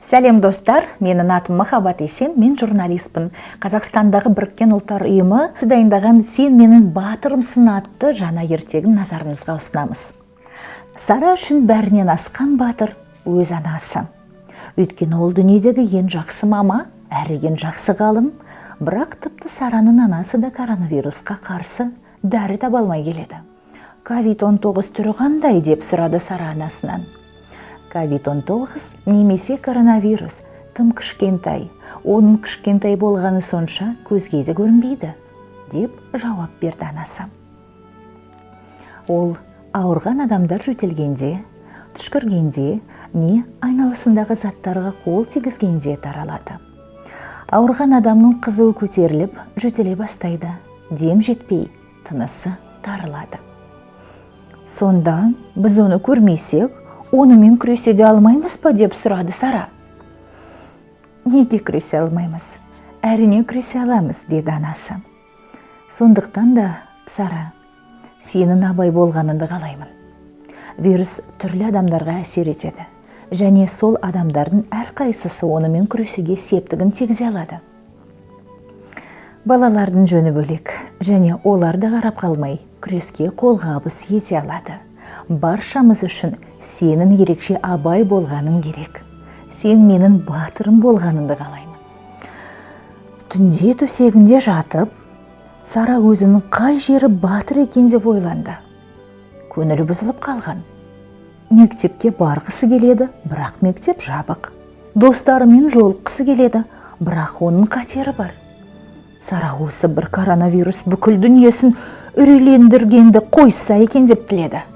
Сәлем достар, менің атым Махаббат Есен, мен журналистпін. Қазақстандағы Біріккен ұлттар ұйымы дайындаған "Сен менің батырымсың" атты жаңа ертегін назарыңызға ұсынамыз. Сара үшін бәрінен асқан батыр өз анасы. Өйткені ол дүниедегі ең жақсы мама, әрі ең жақсы ғалым, бірақ тіпті Сараның анасы да коронавирусқа қарсы дәрі таба алмай келеді. COVID-19 түрі қандай деп сұрады Сара анасынан. COVID-19 немесе коронавирус тым кішкентай, оның кішкентай болғаны сонша көзге де көрінбейді, деп жауап берді анасы. Ол ауырған адамдар жөтелгенде, түшкіргенде, не айналасындағы заттарға қол тигізгенде таралады. Ауырған адамның қызуы көтеріліп, жөтеле бастайды, дем жетпей, тынысы тарылады. Сонда біз оны көрмесек, онымен күресе де алмаймыз ба деп сұрады Сара. Неге күресе алмаймыз? Әрине күресе аламыз, деді анасы. Сондықтан да, Сара, сенің абай болғаныңды қалаймын. Вирус түрлі адамдарға әсер етеді, және сол адамдардың әрқайсысы онымен күресуге септігін тигізе алады. Балалардың жөні бөлек, және олар да қарап қалмай, күреске қолғабыс ете алады. Баршамыз үшін сенің ерекше абай болғаның керек. Сен менің батырым болғаныңды қалаймын. Түнде төсегінде жатып, Сара өзінің қай жері батыр екен деп ойланды. Көңілі бұзылып қалған. Мектепке барғысы келеді, бірақ мектеп жабық. Достарымен жолыққысы келеді, бірақ оның қатері бар. Сара осы бір коронавирус бүкіл дүниесін үрейлендіргенді қойса екен деп тіледі.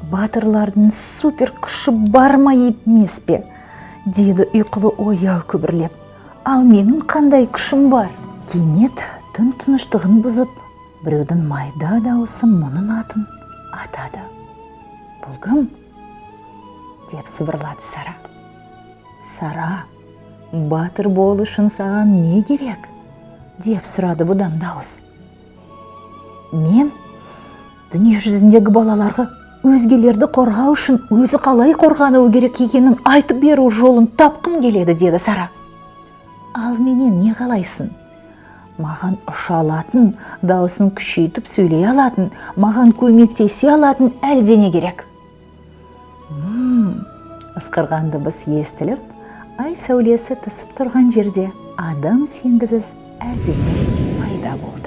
Батырлардың супер күші бар ма емес пе? Деді ұйқылы ояу күбірлеп. Ал менің қандай күшім бар? Кенет түн тыныштығын бұзып, біреудің майда дауысы мұның атын атады. Бұл кім? Деп сыбырлады Сара. Сара, батыр болу үшін саған не керек? Деп сұрады бұдан дауыс. Мен дүние жүзіндегі балаларға өзгелерді қорғау үшін өзі қалай қорғануы керек екенін айтып беру жолын тапқым келеді, деді Сара. Ал менен не қалайсың? Маған ұша алатын, дауысын күшейтіп сөйлей алатын, маған көмектесе алатын әлдене керек. Ысқырған дыбыс естіліп, ай сәулесі тысып тұрған жерде адам сенгізіз әлдене пайда болды.